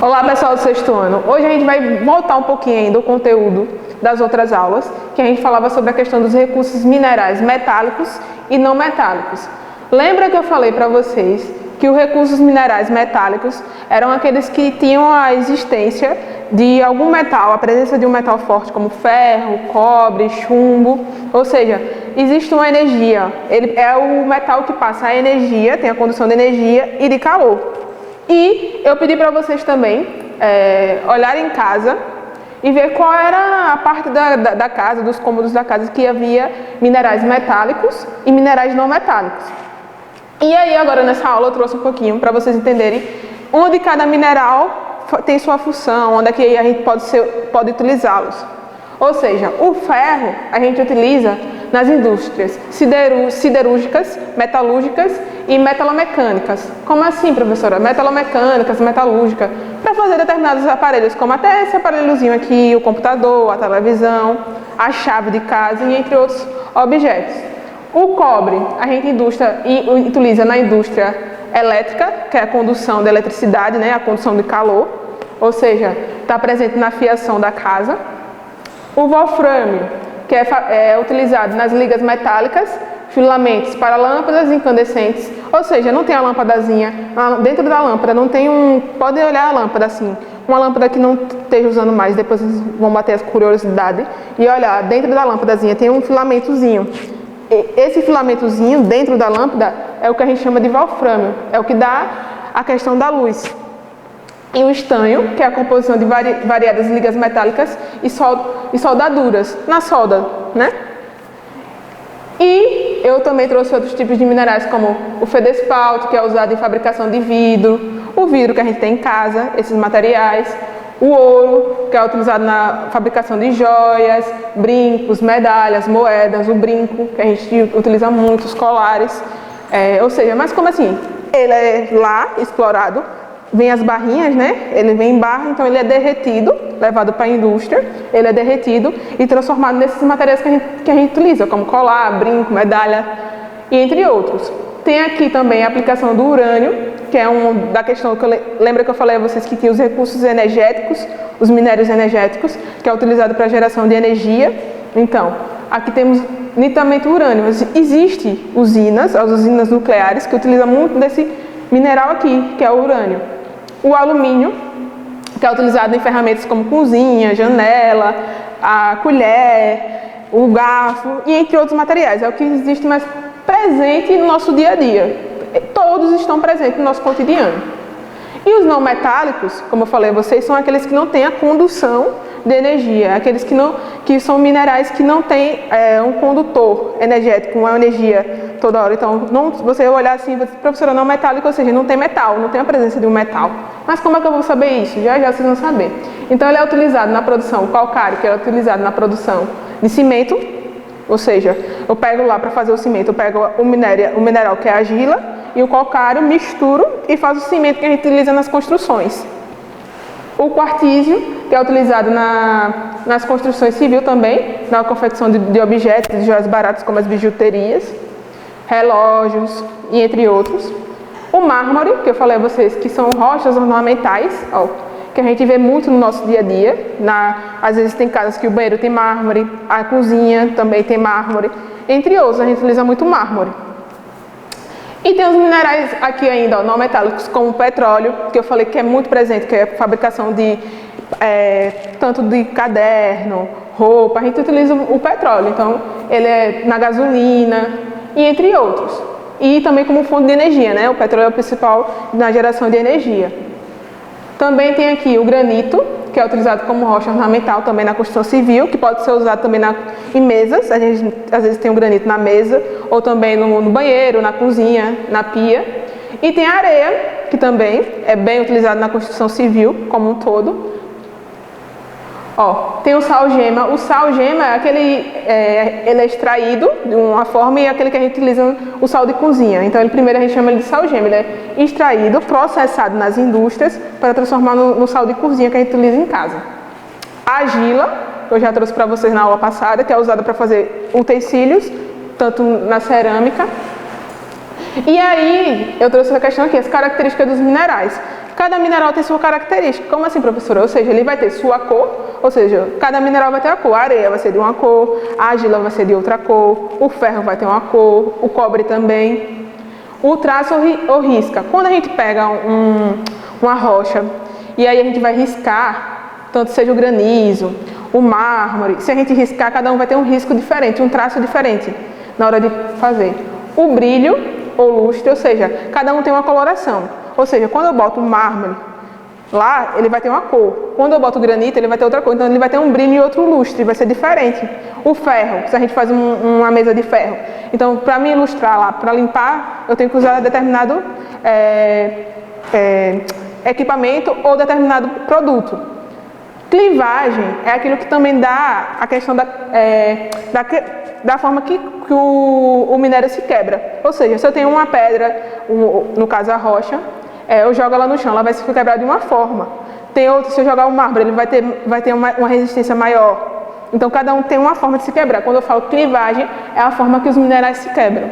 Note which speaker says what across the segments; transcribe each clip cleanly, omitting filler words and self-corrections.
Speaker 1: Olá pessoal do sexto ano, hoje a gente vai voltar um pouquinho ainda do conteúdo das outras aulas, que a gente falava sobre a questão dos recursos minerais metálicos e não metálicos. Lembra que eu falei para vocês que os recursos minerais metálicos eram aqueles que tinham a existência de algum metal, a presença de um metal forte como ferro, cobre, chumbo, ou seja, existe uma energia, ele é o metal que passa a energia, tem a condução de energia e de calor. E eu pedi para vocês também olharem em casa e ver qual era a parte da casa, dos cômodos da casa que havia minerais metálicos e minerais não metálicos. E aí agora nessa aula eu trouxe um pouquinho para vocês entenderem onde cada mineral tem sua função, onde é que a gente pode utilizá-los. Ou seja, o ferro a gente utiliza nas indústrias siderúrgicas, metalúrgicas e metalomecânicas. Como assim, professora? Metalomecânicas, metalúrgica, para fazer determinados aparelhos, como até esse aparelhozinho aqui, o computador, a televisão, a chave de casa e entre outros objetos. O cobre a gente utiliza na indústria elétrica, que é a condução de eletricidade, né, a condução de calor, ou seja, está presente na fiação da casa. O wolframio, que é utilizado nas ligas metálicas, filamentos para lâmpadas incandescentes, ou seja, não tem a lâmpadazinha, dentro da lâmpada não tem podem olhar a lâmpada assim, uma lâmpada que não esteja usando mais, depois vocês vão bater as curiosidades e olhar, dentro da lâmpadazinha tem um filamentozinho. Esse filamentozinho dentro da lâmpada é o que a gente chama de wolframio, é o que dá a questão da luz. E o estanho, que é a composição de variadas ligas metálicas e soldaduras, na solda, né? E eu também trouxe outros tipos de minerais, como o feldespato, que é usado em fabricação de vidro, o vidro que a gente tem em casa, esses materiais, o ouro, que é utilizado na fabricação de joias, brincos, medalhas, moedas, o brinco, que a gente utiliza muito, os colares, ou seja, mas como assim? Ele é lá explorado, vem as barrinhas, né? Ele vem em barra, então ele é derretido, levado para a indústria, ele é derretido e transformado nesses materiais que a gente utiliza, como colar, brinco, medalha e entre outros. Tem aqui também a aplicação do urânio, que é da questão que lembra que eu falei a vocês que tinha os recursos energéticos, os minérios energéticos, que é utilizado para a geração de energia. Então, aqui temos nitidamente o urânio, mas existem as usinas nucleares, que utilizam muito desse mineral aqui, que é o urânio. O alumínio, que é utilizado em ferramentas como cozinha, janela, a colher, o garfo e entre outros materiais. É o que existe mais presente no nosso dia a dia. Todos estão presentes no nosso cotidiano. E os não metálicos, como eu falei a vocês, são aqueles que não têm a condução de energia, aqueles que são minerais que não têm um condutor energético, uma energia toda hora. Então, você olhar assim, professora, não metálico, ou seja, não tem metal, não tem a presença de um metal. Mas como é que eu vou saber isso? Já vocês vão saber. Então, ele é utilizado na produção, o calcário, que é utilizado na produção de cimento, ou seja, eu pego lá para fazer o cimento, eu pego o mineral que é a argila, e o calcário, misturo e faço o cimento que a gente utiliza nas construções. O quartzio, que é utilizado nas construções civis também, na confecção de objetos, de joias baratas como as bijuterias, relógios e entre outros. O mármore, que eu falei a vocês, que são rochas ornamentais, que a gente vê muito no nosso dia a dia. Às vezes tem casas que o banheiro tem mármore, a cozinha também tem mármore, entre outros, a gente utiliza muito mármore. E tem os minerais aqui ainda, não metálicos, como o petróleo, que eu falei que é muito presente, que é a fabricação de tanto de caderno, roupa, a gente utiliza o petróleo, então ele é na gasolina e entre outros. E também como fonte de energia, né? O petróleo é o principal na geração de energia. Também tem aqui o granito, que é utilizado como rocha ornamental também na construção civil, que pode ser usado também em mesas. A gente às vezes tem o granito na mesa, ou também no banheiro, na cozinha, na pia. E tem a areia, que também é bem utilizado na construção civil como um todo. Tem o sal-gema. O sal-gema é ele é extraído de uma forma e é aquele que a gente utiliza o sal de cozinha. Então, primeiro a gente chama ele de sal-gema. Ele é extraído, processado nas indústrias para transformar no sal de cozinha que a gente utiliza em casa. A argila, que eu já trouxe para vocês na aula passada, que é usada para fazer utensílios, tanto na cerâmica. E aí, eu trouxe essa questão aqui, as características dos minerais. Cada mineral tem sua característica. Como assim, professora? Ou seja, ele vai ter sua cor, ou seja, cada mineral vai ter a cor. A areia vai ser de uma cor, a argila vai ser de outra cor, o ferro vai ter uma cor, o cobre também. O traço ou risca. Quando a gente pega uma rocha e aí a gente vai riscar, tanto seja o granizo, o mármore, se a gente riscar, cada um vai ter um risco diferente, um traço diferente na hora de fazer. O brilho ou lustre, ou seja, cada um tem uma coloração. Ou seja, quando eu boto mármore lá, ele vai ter uma cor. Quando eu boto granito, ele vai ter outra cor. Então, ele vai ter um brilho e outro lustre, vai ser diferente. O ferro, se a gente faz uma mesa de ferro. Então, para me ilustrar lá, para limpar, eu tenho que usar determinado equipamento ou determinado produto. Clivagem é aquilo que também dá a questão da forma que o minério se quebra. Ou seja, se eu tenho uma pedra, no caso a rocha, eu jogo ela no chão, ela vai se quebrar de uma forma. Tem outro, se eu jogar o mármore, ele vai ter uma resistência maior. Então, cada um tem uma forma de se quebrar. Quando eu falo clivagem, é a forma que os minerais se quebram.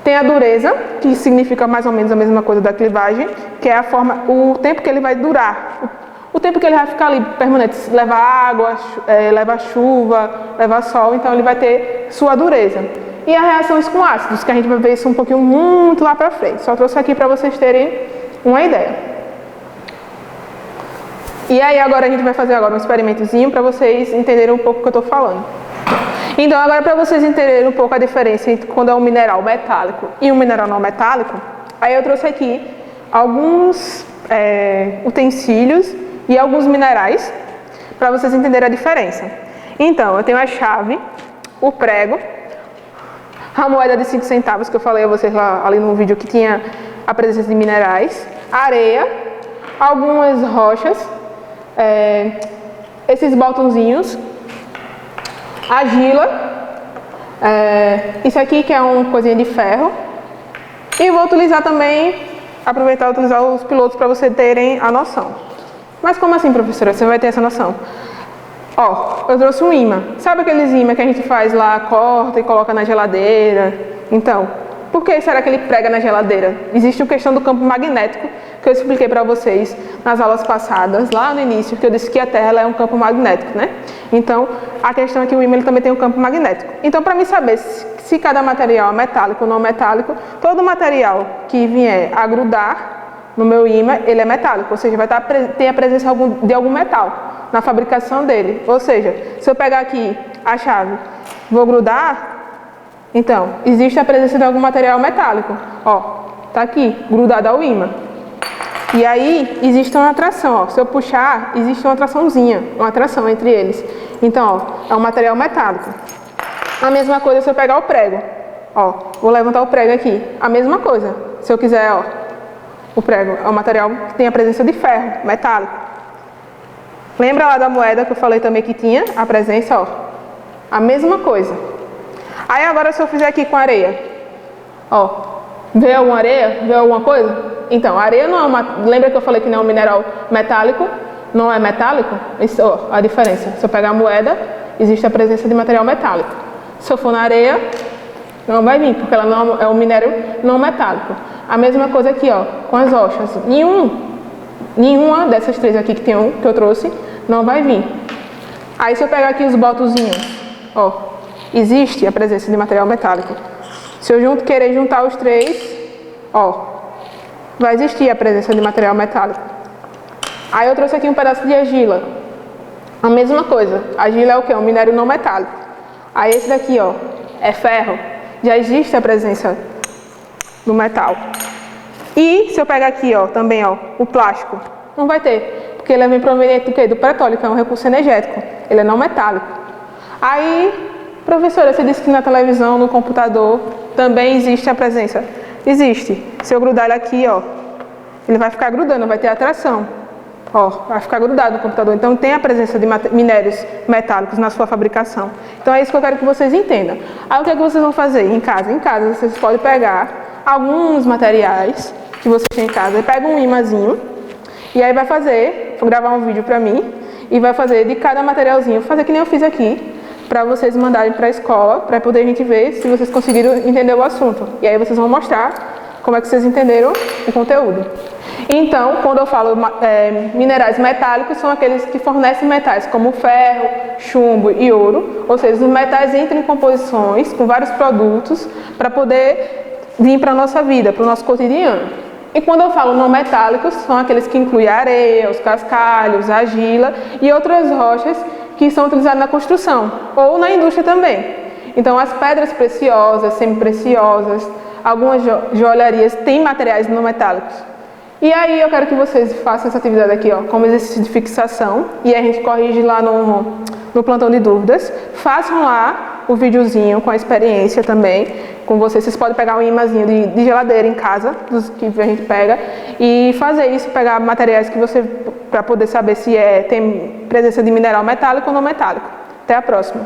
Speaker 1: Tem a dureza, que significa mais ou menos a mesma coisa da clivagem, que é a forma, o tempo que ele vai durar. O tempo que ele vai ficar ali permanente, leva água, leva chuva, leva sol, então ele vai ter sua dureza. E as reações com ácidos, que a gente vai ver isso um pouquinho muito lá pra frente. Só trouxe aqui para vocês terem uma ideia. E aí agora a gente vai fazer agora um experimentozinho para vocês entenderem um pouco o que eu estou falando. Então agora para vocês entenderem um pouco a diferença entre quando é um mineral metálico e um mineral não metálico, aí eu trouxe aqui alguns utensílios e alguns minerais para vocês entenderem a diferença. Então, eu tenho a chave, o prego, a moeda de 5 centavos que eu falei a vocês lá, ali no vídeo que tinha a presença de minerais, areia, algumas rochas, esses botãozinhos, argila, isso aqui que é uma coisinha de ferro, e vou utilizar também, aproveitar e utilizar os pilotos para vocês terem a noção. Mas como assim, professora? Você vai ter essa noção? Ó, eu trouxe um imã. Sabe aqueles imãs que a gente faz lá, corta e coloca na geladeira? Então, por que será que ele prega na geladeira? Existe a questão do campo magnético, que eu expliquei para vocês nas aulas passadas, lá no início, que eu disse que a Terra ela é um campo magnético, né? Então, a questão é que o imã ele também tem um campo magnético. Então, para mim saber se cada material é metálico ou não metálico, todo material que vier a grudar no meu imã, ele é metálico, ou seja, vai ter a presença de algum metal na fabricação dele. Ou seja, se eu pegar aqui a chave, vou grudar, então, existe a presença de algum material metálico. Ó, tá aqui, grudado ao ímã. E aí, existe uma atração, ó. Se eu puxar, existe uma atraçãozinha, uma atração entre eles. Então, ó, é um material metálico. A mesma coisa se eu pegar o prego. Ó, vou levantar o prego aqui. A mesma coisa, se eu quiser, ó. O prego é um material que tem a presença de ferro, metálico. Lembra lá da moeda que eu falei também que tinha a presença, ó? A mesma coisa. Aí agora se eu fizer aqui com areia, ó, vê alguma areia? Vê alguma coisa? Então, a areia não é uma... Lembra que eu falei que não é um mineral metálico? Não é metálico? Isso, ó, a diferença. Se eu pegar a moeda, existe a presença de material metálico. Se eu for na areia, não vai vir, porque ela não é um minério não metálico. A mesma coisa aqui, ó, com as rochas. Nenhuma dessas três aqui que eu trouxe, não vai vir. Aí se eu pegar aqui os botozinhos, ó, existe a presença de material metálico. Se eu querer juntar os três, ó, vai existir a presença de material metálico. Aí eu trouxe aqui um pedaço de argila. A mesma coisa. Argila é o quê? Um minério não metálico. Aí esse daqui, ó, é ferro. Já existe a presença do metal. E se eu pegar aqui, ó, também, ó, o plástico, não vai ter, porque ele é proveniente do quê? Do petróleo, que é um recurso energético. Ele é não metálico. Aí, professora, você disse que na televisão, no computador, também existe a presença. Existe. Se eu grudar ele aqui, ó, ele vai ficar grudando, vai ter atração. Ó, vai ficar grudado no computador. Então, tem a presença de minérios metálicos na sua fabricação. Então, é isso que eu quero que vocês entendam. Aí, o que é que vocês vão fazer em casa? Em casa, vocês podem pegar alguns materiais que vocês têm em casa. Pega um imãzinho e aí vai gravar um vídeo pra mim. e vai fazer de cada materialzinho, fazer que nem eu fiz aqui, para vocês mandarem para a escola, para poder a gente ver se vocês conseguiram entender o assunto. E aí vocês vão mostrar como é que vocês entenderam o conteúdo. Então, quando eu falo minerais metálicos, são aqueles que fornecem metais como ferro, chumbo e ouro, ou seja, os metais entram em composições com vários produtos para poder vir para a nossa vida, para o nosso cotidiano. E quando eu falo não metálicos, são aqueles que incluem a areia, os cascalhos, a argila e outras rochas que são utilizadas na construção ou na indústria também. Então, as pedras preciosas, semipreciosas, algumas joalharias têm materiais não metálicos. E aí eu quero que vocês façam essa atividade aqui, ó, como exercício de fixação, e a gente corrige lá no plantão de dúvidas. Façam lá o videozinho com a experiência também com vocês. Vocês podem pegar um imãzinho de geladeira em casa, dos que a gente pega, e fazer isso, pegar materiais que você, para poder saber se tem presença de mineral metálico ou não metálico. Até a próxima!